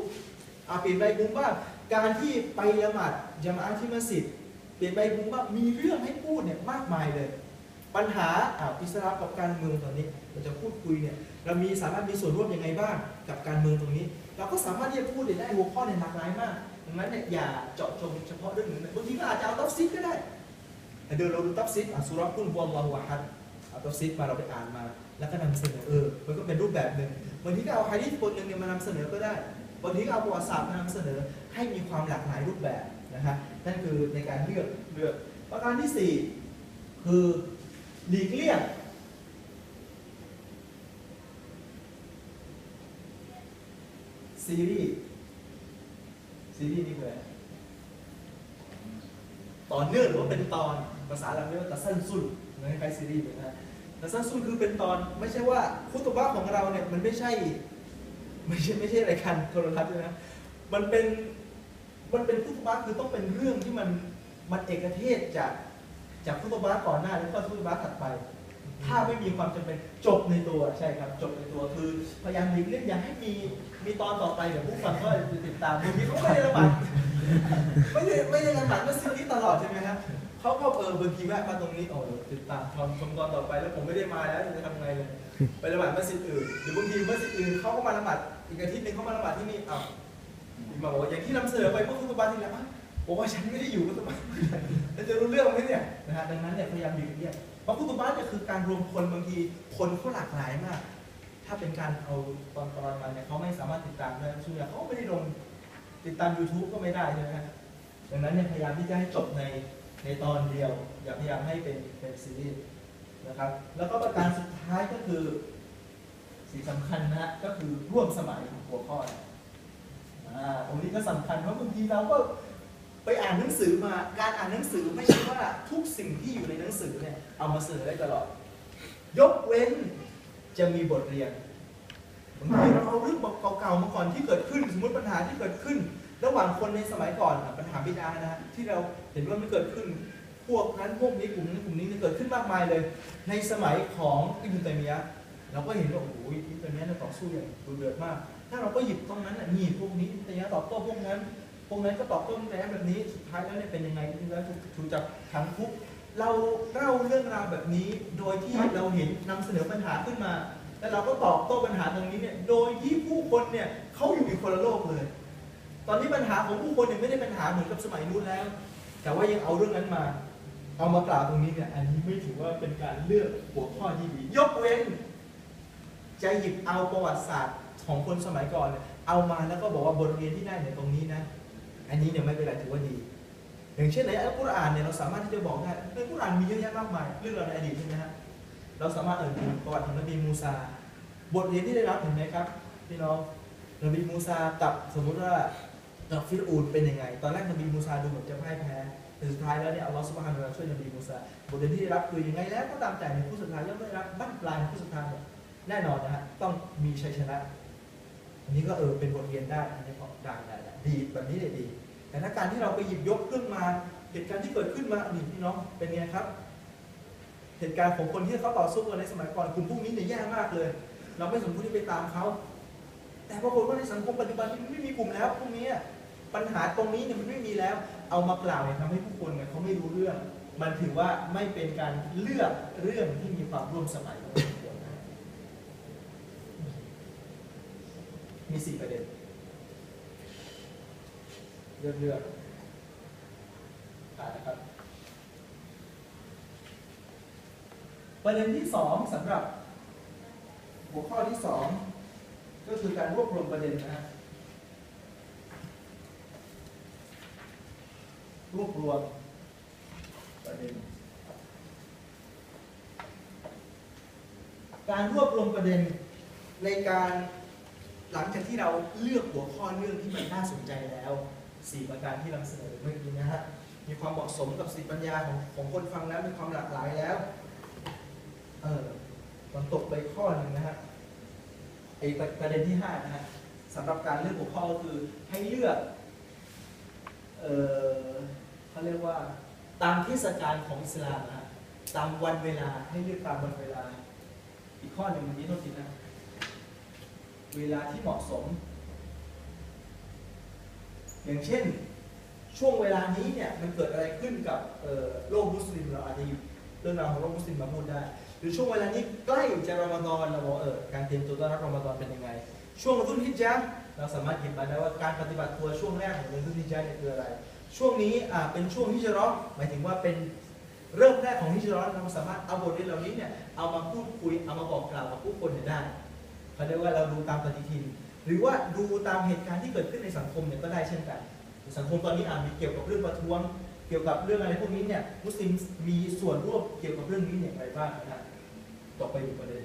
เปลี่ยนไปมุมบ้างการที่ไปละหมาดญะมาอะห์ที่มัสยิดเปลี่ยนไปมุมบ้างมีเรื่องให้พูดเนี่ยมากมายเลยปัญหาอิสลามกับการเมืองตอนนี้เราจะพูดคุยเนี่ยเราสามารถมีส่วนร่วมยังไงบ้างกับการเมืองตรงนี้เราก็สามารถที่จะพูดได้หัวข้อในหลากหลายมากดังนั้นเนี่ยอย่าเจาะจงเฉพาะเรื่องหนึ่งบางทีก็อาจจะเอาตัฟซีรก็ได้เดี๋ยวเราดูตัฟซีรสุเราะห์กุลฮุวัลลอฮุอะฮัดเอาตัฟซีรมาเราไปอ่านมาแล้วก็นำเสนอมันก็เป็นรูปแบบหนึ่งบางทีก็เอาหะดีษบทหนึ่งเนี่ยมานำเสนอก็ได้บางทีก็เอาประวัติศาสตร์มานำเสนอให้มีความหลากหลายรูปแบบนะฮะนั่นคือในการเลือกประการที่ 4คือหลีกเลี่ยงซีรีส์นี่คืออะไรต่อเนื่องหรือว่าเป็นตอนภาษาเราเรียกว่าตัสั้นสุดเหมือนคล้ายซีรีส์เหมือนกันตัสั้นสุดคือเป็นตอนไม่ใช่ว่าคุตบะห์ของเราเนี่ยมันไม่ใช่รายการโทรทัศน์ด้วยนะมันเป็นคุตบะห์คือต้องเป็นเรื่องที่มันเอกเทศจากคุตบะห์ก่อนหน้าแล้วก็คุตบะห์ถัดไปถ้าไม่มีความจำเป็นจบในตัวใช่ครับจบในตัวคือพยายามหลีกเลี่ยงอย่าให้มีตอนต่อไปเดี๋ยวผู้ฟังก็ติดตามบางทีเขาไม่ได้ละหมาดไม่ได้ละหมาดมัสยิดนี้ตลอดใช่ไหมครับเขาก็บางทีแวะมาตรงนี้ติดตามชมตอนต่อไปแล้วผมไม่ได้มาแล้วจะทำไงเลยไปละหมาดมัสยิดอื่นหรือบางทีมัสยิดอื่นเขาก็มาละหมาดอีกอาทิตย์นึงเขามาละหมาดที่นี่มาบอกว่าอย่างที่นำเสนอไปเมื่อคุตบะห์ที่แล้วบอกว่าฉันไม่ได้อยู่คุตบะห์แล้วจะรู้เรื่องไหมเนี่ยนะฮะดังนั้นเนี่ยพยายามหลีกเลี่ยงเพราะคุตบะห์เนี่ยคือการรวมคนบางทีคนเขาหลากหลายมากถ้าเป็นการเอาตอนมาเนี่ยเขาไม่สามารถติดตามได้ช่วงเขาไม่ได้ลงติดตาม YouTube ก็ไม่ได้ใช่ไหมครับดังนั้นเนี่ยพยายามที่จะให้จบในตอนเดียวอย่าพยายามให้เป็นซีรีส์นะครับแล้วก็ประการสุดท้ายก็คือสิ่งสำคัญนะฮะก็คือร่วมสมัยหัวข้อตรงนี้ก็สำคัญเพราะบางทีเราก็ไปอ่านหนังสือมาการอ่านหนังสือไม่ใช่ว่าทุกสิ่งที่อยู่ในหนังสือเนี่ยเอามาเสนอได้ตลอดยกเว้นจะมีบทเรียนบางทีเราเอาเรื่องเก่าๆมาก่อนที่เกิดขึ้นสมมติปัญหาที่เกิดขึ้นระหว่างคนในสมัยก่อนปัญหาบิดานะที่เราเห็นว่ามันเกิดขึ้นพวกนั้นพวกนี้กลุ่มนั้นกลุ่มนี้เกิดขึ้นมากมายเลยในสมัยของอิบนุตัยมียะห์เราก็เห็นว่าโอ้โหอิบนุตัยมียะห์ต่อสู้อย่างดุเดือดมากถ้าเราก็หยิบตรงนั้นนี่พวกนี้อิบนุตัยมียะห์ตอบโต้พวกนั้นก็ตอบโต้อิบนุตัยมียะห์แบบนี้สุดท้ายแล้วเนี่ยเป็นยังไงแล้วถูกจับขังคุกเราเล่าเรื่องราวแบบนี้โดยที่เราเห็นนำเสนอปัญหาขึ้นมาแล้วเราก็ตอบโต้ปัญหาตรงนี้เนี่ยโดยที่ผู้คนเนี่ยเขาอยู่ในคนละโลกเลยตอนนี้ปัญหาของผู้คนเนี่ยไม่ได้ปัญหาเหมือนกับสมัยนู้นแล้วแต่ว่ายังเอาเรื่องนั้นมาเอามากล่าวตรงนี้เนี่ยอันนี้ไม่ถือว่าเป็นการเลือกหัวข้อที่ดียกเว้นจะหยิบเอาประวัติศาสตร์ของคนสมัยก่อนเนี่ยเอามาแล้วก็บอกว่าบทเรียนที่ได้เนี่ยตรงนี้นะอันนี้เนี่ยไม่เป็นไรถือว่าดีอย่างเช่นในอัลกุรอานเนี่ยเราสามารถที่จะบอกได้ในอัลกุรอานมีเยอะแยะมากมายเรื่องราวในอดีตใช่ไหมฮะเราสามารถถึงประวัติของนบีมูซาบทเรียนที่ได้รับเห็นไหมครับพี่น้องนบีมูซากับสมมติว่ากับฟิรอูนเป็นยังไงตอนแรกนบีมูซาดูเหมือนจะพ่ายแพ้แต่สุดท้ายแล้วเนี่ยอัลลอฮฺซุบฮานะฮูวะตะอาลาช่วยนบีมูซาบทเรียนที่ได้รับคือยังไงแล้วก็ตามใจในผู้สุดท้ายย่อมได้รับบั้นปลายในผู้สุดท้ายเนี่ยแน่นอนนะฮะต้องมีชัยชนะอันนี้ก็เป็นบทเรียนได้อันนี้ก็ได้ดีแบบนี้เลยดีแต่ถ้าการที่เราไปหยิบยกเรื่องมาเหตุการณ์ที่เกิดขึ้นมานี่พี่น้องเป็นไงครับเหตุการณ์ของคนที่เขาต่อสู้กันในสมัยก่อนกลุ่มพวกนี้เนี่ยแย่มากเลยเราไม่สมควรที่ไปตามเขาแต่ปรากฏว่าในสังคมปัจจุบันมันไม่มีกลุ่มแล้วพวกนี้ปัญหาตรงนี้เนี่ยมันไม่มีแล้วเอามากล่าวเนี่ยทำให้ผู้คนเนี่ยเขาไม่รู้เรื่องมันถือว่าไม่เป็นการเลือกเรื่องที่มีความร่วมสมัยมี4ประเด็นเลือกนะครับประเด็นที่2สำหรับหัวข้อที่2ก็คือการรวบรวมประเด็นนะฮะ รวบรวมประเด็นการรวบรวมประเด็นในการหลังจากที่เราเลือกหัวข้อเรื่องที่มันน่าสนใจแล้ว4ประการที่นำเสนอเมื่อกี้นะฮะมีความเหมาะสมกับสติปัญญาของคนฟังแล้วมีความหลากหลายแล้วมันตกไปข้อหนึ่งนะฮะไอ้ประเด็นที่5นะฮะสำหรับการเลือกหัวข้อก็คือให้เลือกเขาเรียกว่าตามเทศกาลของอิสลามนะฮะตามวันเวลาให้เลือกตามวันเวลาอีกข้อหนึ่งวันนี้ต้องคิดนะเวลาที่เหมาะสมอย่างเช่นช่วงเวลานี้เนี่ยมันเกิดอะไรขึ้นกับโลกมุสลิมเราอาจจะหยิบเรื่องราวของโลกมุสลิมมาพูดได้หรือช่วงเวลานี้ใกล้จะรอมฎอนเราบอกการเตรียมตัวต้อนรับรอมฎอนเป็นยังไงช่วงรุ่นฮิจญะห์เราสามารถหยิบมาได้ว่าการปฏิบัติตัวช่วงแรกของเดือนรุ่นฮิจญะห์เนี่ยคืออะไรช่วงนี้เป็นช่วงฮิจเราะห์หมายถึงว่าเป็นเริ่มแรกของฮิจเราะห์เราสามารถเอาบทเรียนเหล่านี้เนี่ยเอามาพูดคุยเอามาบอกกล่าวกับผู้คนได้เขาเรียกว่าเราดูตามปฏิทินหรือว่าดูตามเหตุการณ์ที่เกิดขึ้นในสังคมเนี่ยก็ได้เช่นกันสังคมตอนนี้มีเกี่ยวกับเรื่องประท้วงเกี่ยวกับเรื่องอะไรพวกนี้เนี่ยมุสลิมมีส่วนร่วมเกี่ยวกับเรื่องนี้อย่างไรบ้างนะครับต่อไปดูประเด็น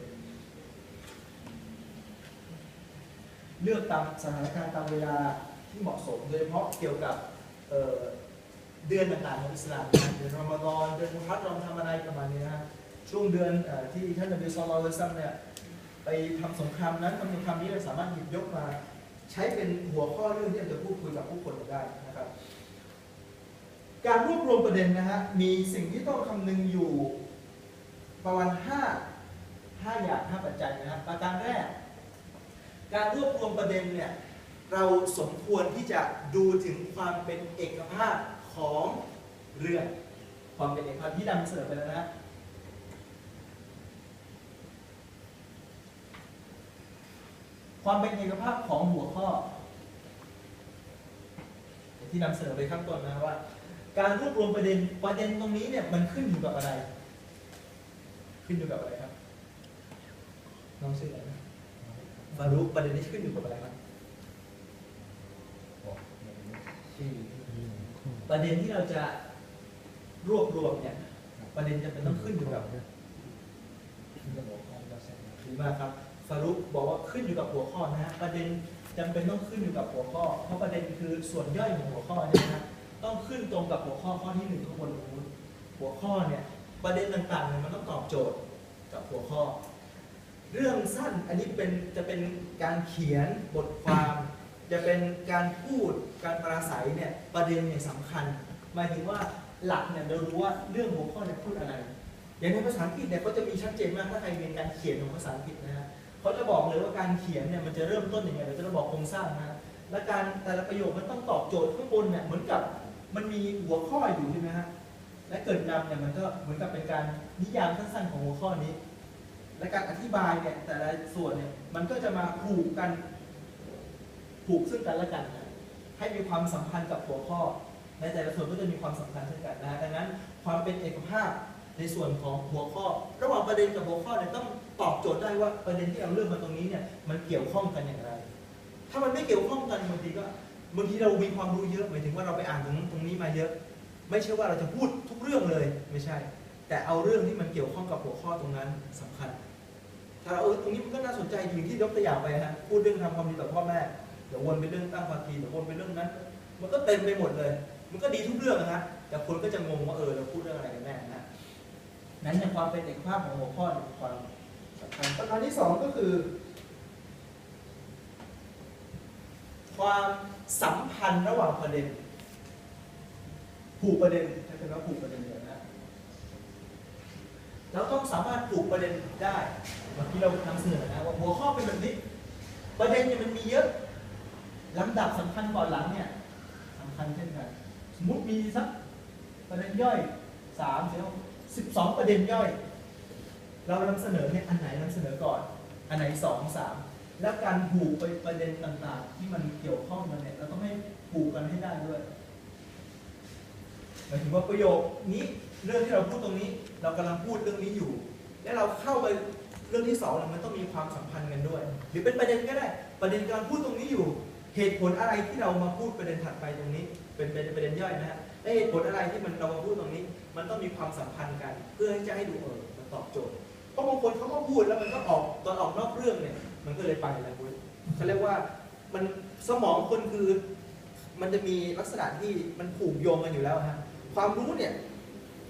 เลือกตามสถานการณ์ตามเวลาที่เหมาะสมโดยเฉพาะเกี่ยวกับเดือนต่างๆของอิสลามเดือนรอมฎอนเดือนมุฮัรรอมทำอะไรประมาณนี้นะช่วงเดือนที่ท่านนบีศ็อลลัลลอฮุอะลัยฮิวะซัลลัมเนี่ยไปทำสงครามนั้นทำสงครามนี้เราสามารถหยิบยกมาใช้เป็นหัวข้อเรื่องที่จะพูดคุยกับผู้คนได้นะครับการรวบรวมประเด็นนะฮะมีสิ่งที่ต้องคำนึงอยู่ประมาณ5อย่าง5ปัจจัยนะครับประการแรกการรวบรวมประเด็นเนี่ยเราสมควรที่จะดูถึงความเป็นเอกภาพของเรื่องความเป็นเอกภาพที่นำเสนอไปแล้วนะความเป็นเอกภาพของหัวข้อที่นำเสนอไปข้างต้นนะว่าการรวบรวมประเด็นตรงนี้เนี่ยมันขึ้นอยู่กับอะไรขึ้นอยู่กับอะไรครับน้องชื่ออะไรนะมารู้ประเด็นนี้ขึ้นอยู่กับอะไรครับประเด็นที่เราจะรวบรวมเนี่ยประเด็นจะเป็นต้องขึ้นอยู่กับดีมากครับฟารุกบอกว่าขึ้นอยู่กับหัวข้อนะฮะประเด็นจำเป็นต้องขึ้นอยู่กับหัวข้อเพราะประเด็นคือส่วนย่อยของหัวข้อเนี่ยนะต้องขึ้นตรงกับหัวข้อที่1ข้างบนนู้นหัวข้อเนี่ยประเด็นต่างๆเนี่ยมันต้องตอบโจทย์กับหัวข้อเรื่องสั้นอันนี้จะเป็นการเขียนบทความจะเป็นการพูดการปราศัยเนี่ยประเด็นเนี่ยสำคัญหมายถึงว่าหลักเนี่ยเรารู้ว่าเรื่องหัวข้อเนี่ยพูดอะไรอย่างในภาษาอังกฤษเนี่ยเขาจะมีชัดเจนมากถ้าใครเรียนการเขียนของภาษาอังกฤษนะฮะเขาจะบอกเลยว่าการเขียนเนี่ยมันจะเริ่มต้นยังไงเราจะบอกโครงสร้างนะและการแต่ละประโยคมันต้องตอบโจทย์ข้างบนเนี่ยเหมือนกับมันมีหัวข้ออยู่ใช่ไหมฮะและเกิดนำเนี่ยมันก็เหมือนกับเป็นการนิยามสั้นๆของหัวข้อนี้และการอธิบายเนี่ยแต่ละส่วนเนี่ยมันก็จะมาผูกซึ่งกันและกันนะให้มีความสัมพันธ์กับหัวข้อในแต่ละส่วนก็จะมีความสำคัญเช่นกันนะดังนั้นความเป็นเอกภาพในส่วนของหัวข้อระหว่างประเด็นกับหัวข้อเนี่ยต้องตอบโจทย์ได้ว่าประเด็นที่เราเลือกมาตรงนี้เนี่ยมันเกี่ยวข้องกันอย่างไรถ้ามันไม่เกี่ยวข้องกันบางทีเรามีความรู้เยอะหมายถึงว่าเราไปอ่านตรงนี้มาเยอะไม่ใช่ว่าเราจะพูดทุกเรื่องเลยไม่ใช่แต่เอาเรื่องที่มันเกี่ยวข้องกับหัวข้อตรงนั้นสำคัญถ้าเราตรงนี้มันก็น่าสนใจอย่างที่ยกตัวอย่างไปฮะพูดเรื่องทำความดีต่อพ่อแม่เดี๋ยววนไปเรื่องตั้งภาคีเดี๋ยววนไปเรื่องนั้นมันก็เต็มไปหมดเลยมันก็ดีทุกเรื่องนะฮะแต่คนก็จะงงว่าเราพูดเรื่องอะไรกันแน่นะนั้นในความเป็นเอกภาพของหัวข้อมีความสำคัญประการที่2ก็คือความสัมพันธ์ระหว่างประเด็นผูกประเด็นใช้คำว่าผูกประเด็นเลยนะเราต้องสามารถผูกประเด็นได้เมื่อกี้เรานำเสนอนะว่าหัวข้อเป็นแบบนี้ประเด็นเนี่ยมันมีเยอะลำดับสำคัญก่อนหลังเนี่ยสำคัญเช่นกันสมมติมีสักประเด็นย่อย12ประเด็นย่อยเรานำเสนอเนี่ยอันไหนนำเสนอก่อนอันไหน2 3แล้วการผูกไปประเด็นต่างๆที่มันเกี่ยวข้องกันเนี่ยเราต้องให้ผูกกันให้ได้ด้วยหมายถึงว่าประโยคนี้เรื่องที่เราพูดตรงนี้เรากำลังพูดเรื่องนี้อยู่และเราเข้าไปเรื่องที่2เนี่ยมันต้องมีความสัมพันธ์กันด้วยหรือเป็นประเด็นก็ได้ประเด็นกำลังพูดตรงนี้อยู่เหตุผลอะไรที่เรามาพูดประเด็นถัดไปตรงนี้ เป็นประเด็นย่อยนะฮะเหตุผลอะไรที่มันเรามาพูดตรงนี้มันต้องมีความสัมพันธ์กันเพื่อที่จะให้ดูมันตอบโจทย์เพราะบางคนเขาก็พูดแล้วมันก็ออกตอนออกนอกเรื่องเนี่ยมันก็เลยไปแล้วคุณเขาเรียกว่ามันสมองคนคือมันจะมีลักษณะที่มันผูกโยงกันอยู่แล้วฮะความรู้เนี่ย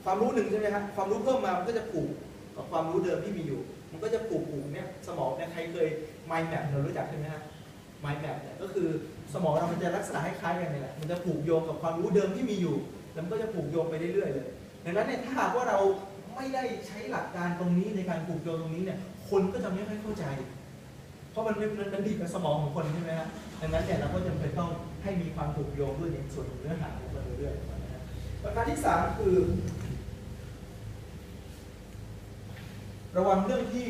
ความรู้หนึ่งใช่ไหมครับความรู้เพิ่มมามันก็จะผูกกับความรู้เดิมที่มีอยู่มันก็จะผูกเนี่ยสมองเนี่ยใครเคย mind map เรารู้จักใช่ไหมฮะ mind map เนี่ยก็คือสมองเรามันจะลักษณะคล้ายๆกันนี่แหละมันจะผูกโยงกับความรู้เดิมที่มีอยู่แล้วมันก็จะผูกโยงไปเรื่อยๆเลยดังนั้นเนี่ยถ้าหากว่าเราไม่ได้ใช้หลักการตรงนี้ในการผูกโยงตรงนี้เนี่ยคนก็จะไม่ค่อยเข้าใจเพราะมันดีกับสมองของคนใช่ไหมฮะดังนั้นเนี่ยเราก็จำเป็นต้องให้มีความผูกโยงด้วยในส่วนของเนื้อหาของมันเรื่อยๆนะฮะประการที่3คือระวังเรื่องที่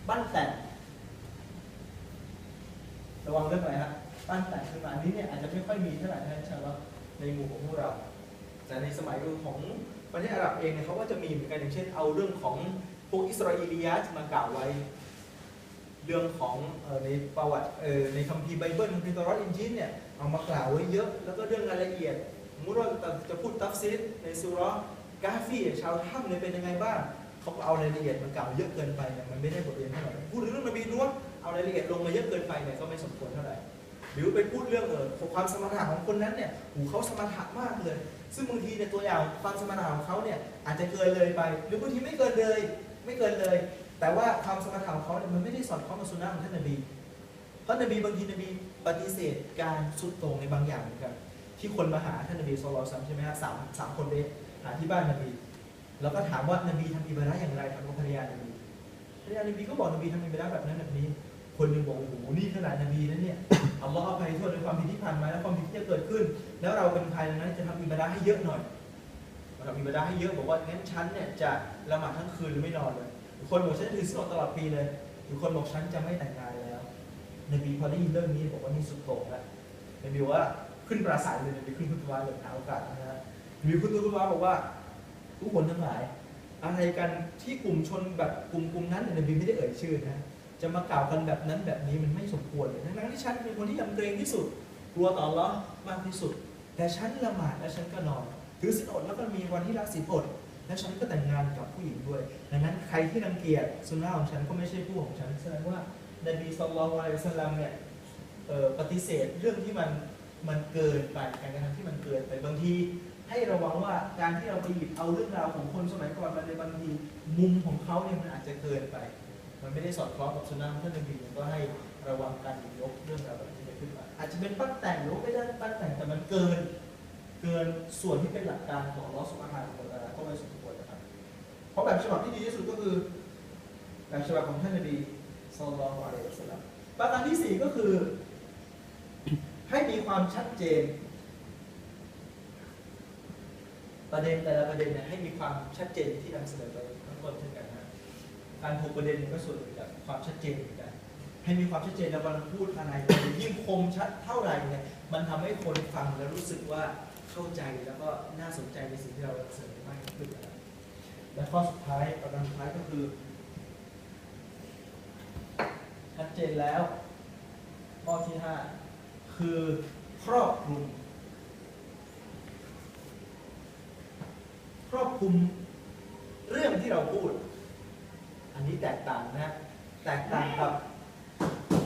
บั้นแต่งระวังเรื่องอะไรฮะบั้นแต่งขึ้นมาอันนี้เนี่ยอาจจะไม่ค่อยมีเท่าไหร่นะใช่ไหมในหมู่ของพวกเราแต่ในสมัยของประเทศอาหรับเองเนี่ยเขาก็จะมีเหมือนกันอย่างเช่นเอาเรื่องของพวกอิสราเอลียะมากล่าวไว้เรื่องของในประวัติในคัมภีร์ไบเบิลคัมภีร์ตอรอตอินจีลเนี่ยเอามากล่าวไว้เยอะแล้วก็เรื่องรายละเอียดสมมติว่าจะพูดตัฟซีรในซูเราะห์กาฟีชาวถ้ำเนี่ยเป็นยังไงบ้างเขาเอารายละเอียดมากล่าวเยอะเกินไปเนี่ยมันไม่ได้บทเรียนเท่าไหร่พูดถึงเรื่องนบีนูฮ์เอารายละเอียดลงมาเยอะเกินไปเนี่ยก็ไม่สมควรเท่าไหร่หรือไปพูดเรื่องความสมถะของคนนั้นเนี่ยเขาสมถะมากเลยซึ่งบางทีในตัวอย่างความสมถะของเขาเนี่ยอาจจะเกินเลยไปหรือบางทีไม่เกินเลยแต่ว่าความสมถะของเขาเนี่ยมันไม่ได้สอดคล้องกับสุนนะของท่านนบีเพราะนบีบางทีนบีปฏิเสธการสุดโต่งในบางอย่างเหมือนกันที่คนมาหาท่านนบีศ็อลลัลลอฮุอะลัยฮิวะซัลลัมใช่ไหมฮะสามคนเองหาที่บ้านนบีแล้วก็ถามว่านบีทำอิบาดะห์อย่างไรถามภรรยานบีก็บอกนบีทำอิบาดะห์แบบนั้นแบบนี้คนหนึ่งบอกโอ้โหนี่ขนาดนบีนะเนี่ยอัลลอฮ์อภัยโทษในความผิดที่ผ่านมาและความผิดที่จะเกิดขึ้นแล้วเราเป็นใครนั้นจะทำอิบาดะห์ให้เยอะหน่อยทำอิบาดะห์ให้เยอะบอกว่างั้นฉันเนี่ยจะละหมาดทั้งคืนหรือไม่นอนเลยคนบอกฉันจะถือศีลอดตลอดปีเลยอีกคนบอกฉันจะไม่แต่งงานแล้วนบีพอได้ยินเรื่องนี้บอกว่านี่สุดโต่งแล้วนบีว่าขึ้นปราศรัยเลยนบีขึ้นคุตบะห์เลยหาโอกาสนะฮะนบีขึ้นคุตบะห์บอกว่าทุกคนทั้งหลายอะไรกันที่กลุ่มชนแบบกลุ่มนั้นนบีไม่ได้เอ่ยชื่อนะจะมากล่าวกันแบบนั้นแบบนี้มันไม่สมควรเลยทั้งที่ฉันเป็นคนที่ยำเกรงที่สุดกลัวต่ออัลเลาะห์มากที่สุดแต่ฉันละหมาดและฉันก็นอนถือศีลอดแล้วก็มีวันที่ละศีลอดและฉันก็แต่งงานกับผู้หญิงด้วยดังนั้นใครที่รังเกียจสุนนะของฉันก็ไม่ใช่ผู้ของฉันแสดงว่านบีศ็อลลัลลอฮุอะลัยฮิวะซัลลัมเนี่ยปฏิเสธเรื่องที่มันเกินไปการกระทำที่มันเกินไปบางทีให้ระวังว่าการที่เราไปหยิบเอาเรื่องราวของคนสมัยก่อนมาในบางทีมุมของเขาเนี่ยมันอาจจะเกินไปมันไม่ได้สอดคล้องกับสุนนะของท่านนบีก็ให้ระวังการหยิบยกเรื่องราวแบบนี้ขึ้นมาอาจจะเป็นปั้นแต่งหรือไม่ได้ปั้นแต่งแต่มันเกินส่วนที่เป็นหลักการของอัลเลาะห์ซุบฮานะฮูวะตะอาลาก็ไม่สมควรนะครับเพราะแบบฉบับที่ดีที่สุดก็คือแบบฉบับของท่านนบีศ็อลลัลลอฮุอะลัยฮิวะซัลลัมประการที่4ก็คือให้มีความชัดเจนประเด็นแต่ละประเด็นเนี่ยให้มีความชัดเจนที่นำเสนอไปทั้งหมดเช่นกันนะการถูกประเด็นก็ส่วนหนึ่งจากความชัดเจนเหมือนกันให้มีความชัดเจนแล้วเราพูดอะไรยิ่งคมชัดเท่าไหร่เนี่ยมันทำให้คนฟังแล้วรู้สึกว่าเข้าใจแล้วก็น่าสนใจในสิ่งที่เราเสนอมากขึ้นและข้อสุดท้ายประการสุดท้ายก็คือชัดเจนแล้วข้อที่5คือครอบคลุมเรื่องที่เราพูดอันนี้แตกต่างนะแตกต่างกับ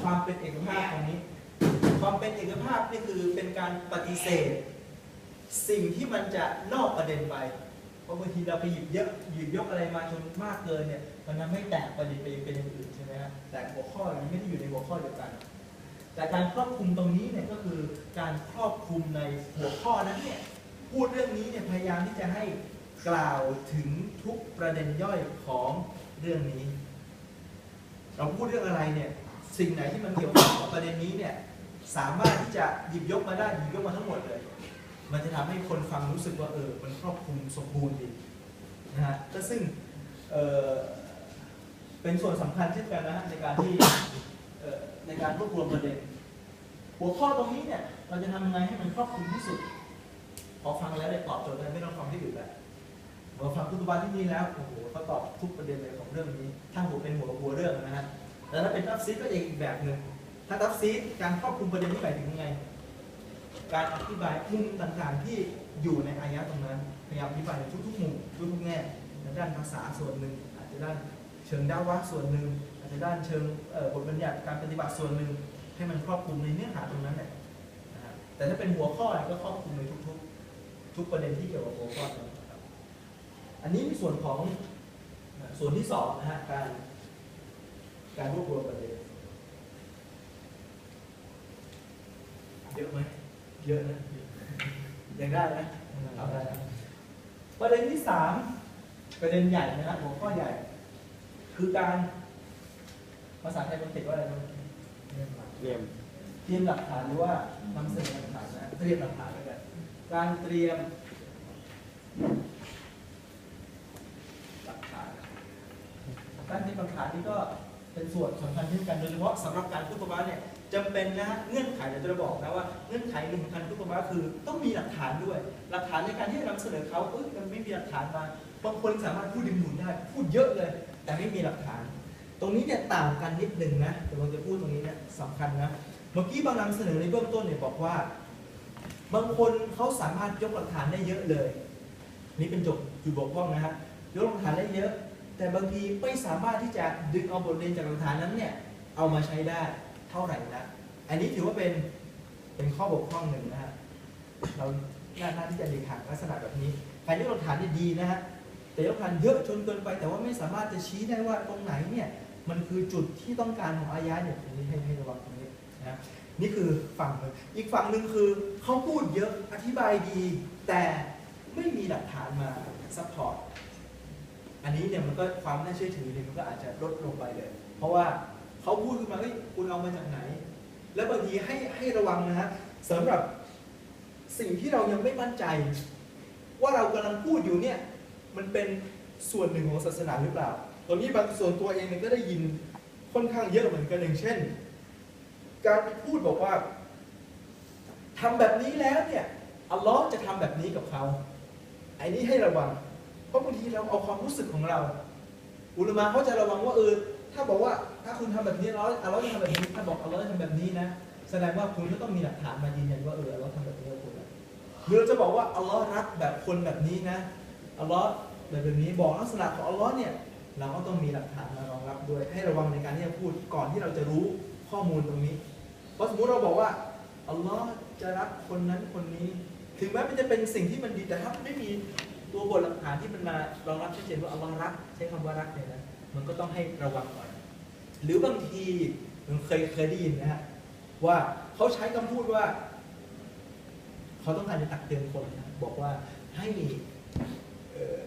ความเป็นเอกภาพตรงนี้ความเป็นเอกภาพนี่คือเป็นการปฏิเสธสิ่งที่มันจะนอกประเด็นไปเพราะบางทีเราไปหยิบยกอะไรมาจนมากเกินเนี่ยมันทำให้แตกประเด็นไปเป็นอย่างอื่นใช่ไหมฮะแตกหัวข้อนี้ไม่ได้อยู่ในหัวข้อเดียวกันแต่การครอบคลุมตรงนี้เนี่ยก็คือการครอบคลุมในหัวข้อนั้นเนี่ยพูดเรื่องนี้เนี่ยพยายามที่จะให้กล่าวถึงทุกประเด็นย่อยของเรื่องนี้เราพูดเรื่องอะไรเนี่ยสิ่งไหนที่มันเกี่ยวข้องกับประเด็นนี้เนี่ยสามารถที่จะหยิบยกมาได้หยิบยกมาทั้งหมดเลยมันจะทำให้คนฟังรู้สึกว่ามันครอบคลุมสมบูรณ์ดีนะฮะก็ซึ่งเป็นส่วนสำคัญเช่นกันนะฮะในการที่ในการรวบรวมประเด็นหัวข้อตรงนี้เนี่ยเราจะทำยังไงให้มันครอบคลุมที่สุดพอฟังแล้วได้ตอบโจทย์ได้ไม่ต้องฟังที่อื่นแล้วพอฟังคุตบะห์ที่นี่แล้วโอ้โหเขาตอบทุกประเด็นเลยของเรื่องนี้ถ้าผมเป็นหัวเรื่องนะฮะแต่ถ้าเป็นตัฟซีรก็อีกแบบหนึ่งถ้าตัฟซีรการครอบคลุมประเด็นนี้หมายถึงยังไง การอธิบายมุมต่างๆที่อยู่ในอายะตรงนั้นพยายามอธิบายในทุกๆมุมทุกๆแง่ด้านภาษาส่วนหนึ่งอาจจะด้านเชิงดาวะส่วนหนึ่งอาจจะด้านเชิงบทบัญญัติการปฏิบัติส่วนหนึ่งให้มันครอบคลุมในเนื้อหาตรงนั้นแหละนะครับแต่ถ้าเป็นหัวข้อก็ครอบคลุมในทุกประเด็นที่เกี่ยวกับหัวข้อนะครับอันนี้ในส่วนของส่วนที่สองนะฮะการรวบรวมประเด็นเยอะไหมเยอะนะยังได้นะเอาได้นะประเด็นที่สามประเด็นใหญ่นะครับหัวข้อใหญ่คือการภาษาไทยมันเขียนว่าอะไรนะเตรียมหลักฐานหรือว่านำเสนอหลักฐานนะเตรียมหลักฐานด้วยกันการเตรียมหลักฐานการเตรียมหลักฐานนี่ก็เป็นส่วนสำคัญเช่นกันโดยเฉพาะสำหรับการคุตบะห์เนี่ยจำเป็นนะเงื่อนไขเดี๋ยวจะบอกนะว่าเงื่อนไขหนึ่งของการคุตบะห์คือต้องมีหลักฐานด้วยหลักฐานในการที่จะนำเสนอเขามันไม่มีหลักฐานมาบางคนสามารถพูดดึงดูดได้พูดเยอะเลยแต่ไม่มีหลักฐานตรงนี้เนี่ยต่างกันนิดนึงนะเดี๋ยวผมจะพูดตรงนี้เนี่ยสำคัญนะเมื่อกี้บางนำเสนอในเบื้องต้นเนี่ยบอกว่าบางคนเขาสามารถยกหลักฐานได้เยอะเลยนี่เป็นจุดบกพร่องนะฮะยกหลักฐานได้เยอะแต่บางทีไม่สามารถที่จะดึงเอาบทเรียนจากหลักฐานนั้นเนี่ยเอามาใช้ได้เท่าไหร่นะอันนี้ถือว่าเป็นข้อบกพร่องหนึ่งนะฮะเราหน้าที่จะหลีกทางลักษณะแบบนี้การยกหลักฐานนี่ดีนะฮะแต่ยกหลักฐานเยอะจนเกินไปแต่ว่าไม่สามารถจะชี้ได้ว่าตรงไหนเนี่ยมันคือจุดที่ต้องการของอายะเนี่ยตรงนี้ให้ระวังตรงนี้นะนี่คือฝั่งหนึ่งอีกฝั่งหนึ่งคือเขาพูดเยอะอธิบายดีแต่ไม่มีหลักฐานมาซัพพอร์ตอันนี้เนี่ยมันก็ความน่าเชื่อถือเนี่ยมันก็อาจจะลดลงไปเลยเพราะว่าเขาพูดขึ้นมาคุณเอามาจากไหนแล้วบางทีให้ระวังนะฮะสำหรับสิ่งที่เรายังไม่มั่นใจว่าเรากำลังพูดอยู่เนี่ยมันเป็นส่วนหนึ่งของศาสนาหรือเปล่าตอนนี้บางส่วนตัวเองเนี่ยก็ได้ยินค่อนข้างเยอะเหมือนกันอย่างเช่นการพูดบอกว่าทำแบบนี้แล้วเนี่ยอัลลอฮ์จะทำแบบนี้กับเขาไอ้นี้ให้ระวังเพราะบางทีเราเอาความรู้สึกของเราอุลามะเขาจะระวังว่าถ้าบอกว่าถ้าคุณทำแบบนี้อัลลอฮ์จะทำแบบนี้ถ้าบอกอัลลอฮ์จะทำแบบนี้นะแสดงว่าคุณก็ต้องมีหลักฐานมายืนยันว่าอัลลอฮ์ทำแบบนี้กับคุณหรือจะบอกว่าอัลลอฮ์รักแบบคนแบบนี้นะอัลลอฮ์แบบนี้บอกลักษณะของอัลลอฮ์เนี่ยเราก็ต้องมีหลักฐานมารองรับด้วยให้ระวังในการที่จะพูดก่อนที่เราจะรู้ข้อมูลตรงนี้เพราะสมมติเราบอกว่าอัลลอฮ์จะรักคนนั้นคนนี้ถึงแม้มันจะเป็นสิ่งที่มันดีแต่ถ้าไม่มีตัวบทหลักฐานที่มันมารองรับชัดเจนว่าอัลลอฮ์รักใช้คำว่ารักเนี่ยนะมันก็ต้องให้ระวังก่อนหรือบางทีมันเคยได้ยินนะฮะว่าเขาใช้คำพูดว่าเขาต้องการจะตักเตือนคนนะบอกว่าให้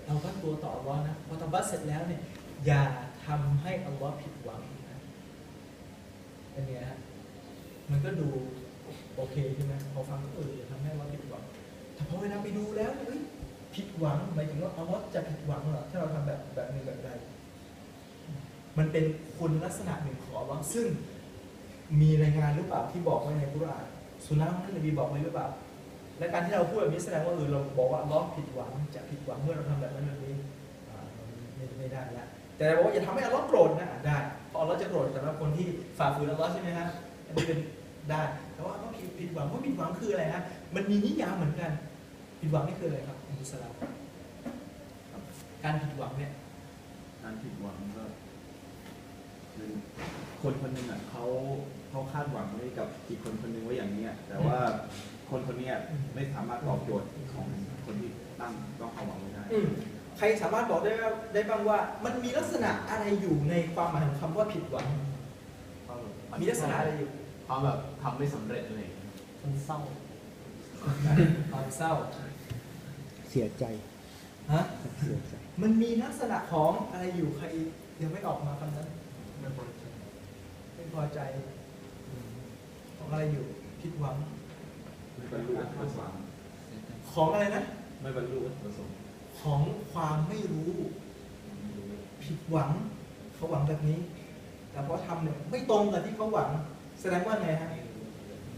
เอาวัดตัวต่ออัลลอฮ์นะพอทำวัดเสร็จแล้วเนี่ยอย่าทำให้อัลลอฮ์ผิดหวังนะอันนี้ฮะมันก็ดูโอเคใช่ไหมพอฟังก็อย่าทำให้อัลลอฮ์ผิดหวังแต่พอเวลาไปดูแล้วเนี่ยผิดหวังหมายถึงว่าอัลลอฮ์จะผิดหวังเหรอถ้าเราทำแบบนึงแบบใดมันเป็นคุณลักษณะหนึ่งของอัลลอฮ์ซึ่งมีรายงานหรือเปล่าที่บอกไว้ในกุรอานสุนัขท่านนบีบอกไว้หรือเปล่าและการที่เราพูดแบบนี้แสดงว่าเราบอกว่าอัลลอฮ์ผิดหวังจะผิดหวังเมื่อเราทำแบบนั้นแบบนี้ไม่ได้แล้วแต่บอกว่าอย่าทำให้อัลลอฮ์โกรธนะได้เพราะอัลลอฮ์จะโกรธสำหรับคนที่ฝ่าฝืนอัลลอฮ์ใช่ไหมฮะอันนี้เป็นได้แต่ว่าเขาผิดหวังเพราะผิดหวังคืออะไรฮะมันมีนิยามเหมือนกันผิดหวังนี่คืออะไรครับอิสลามการผิดหวังเนี่ยการผิดหวังก็คือคนคนหนึ่งเขาคาดหวังไว้กับอีกคนคนหนึ่งไว้อย่างนี้แต่ว่าคนคนนี้ไม่สามารถตอบโจทย์ของคนที่ตั้งต้องความหวังไว้ได้ใครสามารถบอกได้บ้างว่ามันมีลักษณะอะไรอยู่ในความหมายของคำว่าผิดหวังมีลักษณะอะไรอยู่ความแบบทำไม่สำเร็จอะไรมันเศร้าความเศร้าเสียใจฮะเสียใจมันมีลักษณะของอะไรอยู่ใครยังไม่ออกมาคำนั้นไม่พอใจของอะไรอยู่ผิดหวังไม่บรรลุวัตถุประสงค์ของอะไรนะไม่บรรลุวัตถุประสงค์ของความไม่รู้ผิดหวังเขาหวังแบบนี้แต่พอทำเนี่ยไม่ตรงกับที่เขาหวังแสดงว่าไงฮะ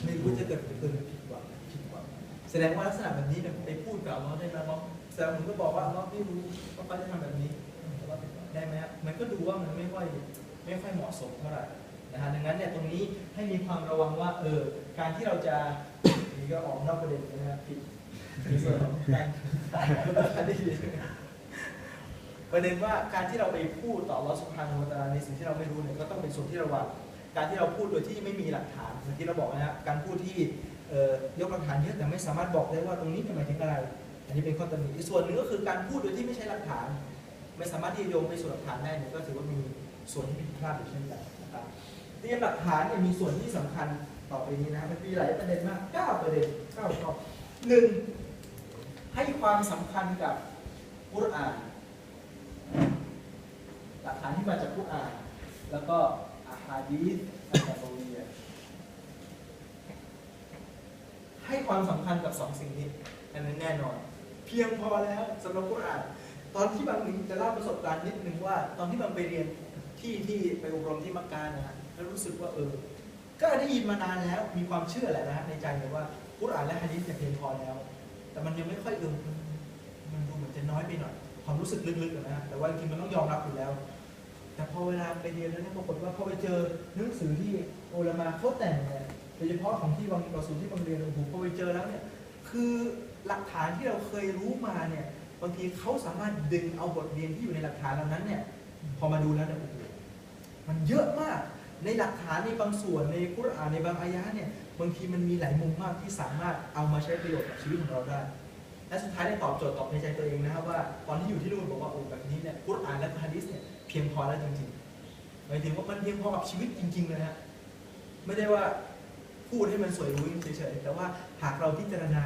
ไม่รู้จะเกิดผิดหวังแสดงว่าลักษณะแบบนี้เนี่ยไปพูดกับอัลเลาะห์ได้ไหมอัลเลาะห์แสดงผมก็บอกว่าอัลเลาะห์ไม่รู้ว่าเขาจะทำแบบนี้ได้ไหมครับมันก็ดูว่ามันไม่ค่อยเหมาะสมเท่าไหร่นะฮะดังนั้นเนี่ยตรงนี้ให้มีความระวังว่าการที่เราจะ ก็ออกนอกประเด็นนะครับผิดในส่วนของการประเด็นว่าการที่เราไปพูดต่ออัลเลาะห์ซุบฮานะฮูวะตะอาลาในสิ่งที่เราไม่รู้เนี่ยก็ต้องเป็นส่วนที่ระวังการที่เราพูดโดยที่ไม่มีหลักฐานเมื่อกี้เราบอกนะครับการพูดที่ยกหลักฐานเยอะแต่ไม่สามารถบอกได้ว่าตรงนี้หมายถึงอะไรอันนี้เป็นข้อตำหนิอีกส่วนหนึ่งก็คือการพูดโดยที่ไม่ใช่หลักฐานไม่สามารถที่จะโยงไปสู่หลักฐานได้เนี่ยก็ถือว่ามีส่วนที่ผิดพลาดอยู่เช่นกันนะครับเตรียมหลักฐานเนี่ยมีส่วนที่สำคัญต่อไปนี้นะมันมีหลายประเด็นมาก9ประเด็น9ข้อ1ให้ความสำคัญกับกุรอานหลักฐานที่มาจากกุรอานแล้วก็อะฮาดีษอันนบวียะห์ให้ความสำคัญกับ2สิ่งนี้อันนั้นแน่นอนเพียงพอแล้วสำหรับกุรอานตอนที่บางหนึ่งจะเล่าประสบการณ์นิดนึงว่าตอนที่บางไปเรียนที่ไปอบรมที่มักกะนะฮะแล้วรู้สึกว่าก็ได้ยินมานานแล้วมีความเชื่อแหละนะในใจเลยว่ากุรอานและหะดีษเนี่ยเพียงพอแล้วแต่มันยังไม่ค่อยมันดูเหมือนจะน้อยไปหน่อยความรู้สึกลึกๆนะฮะแต่ว่าจริงๆมันต้องยอมรับอยู่แล้วแต่พอเวลาไปเรียนแล้วเนี่ยปรากฏว่าพอไปเจอหนังสือที่อุลามะเขาแต่งเนี่ยโดยเฉพาะของที่บางเราสูที่บางเรียนพอไปเจอแล้วเนี่ยคือหลักฐานที่เราเคยรู้มาเนี่ยบางทีเขาสามารถดึงเอาบทเรียนที่อยู่ในหลักฐานเหล่านั้นเนี่ยพอมาดูแล้วเนี่ยมันเยอะมากในหลักฐานในบางส่วนในกุรอานในบางอายะห์เนี่ยบางทีมันมีหลายมุมมากที่สามารถเอามาใช้ประโยชน์กับชีวิตของเราได้และสุดท้ายได้ตอบโจทย์ตอบในใจตัวเองนะครับว่าตอนที่อยู่ที่นู่นบอกว่าแบบนี้เนี่ยกุรอานและหะดีษเนี่ยเพียงพอแล้วจริงๆหมายถึงว่ามันเพียงพอกับชีวิตจริงๆเลยฮะไม่ได้ว่าพูดให้มันสวยหรูเฉยๆแต่ว่าหากเราพิจารณา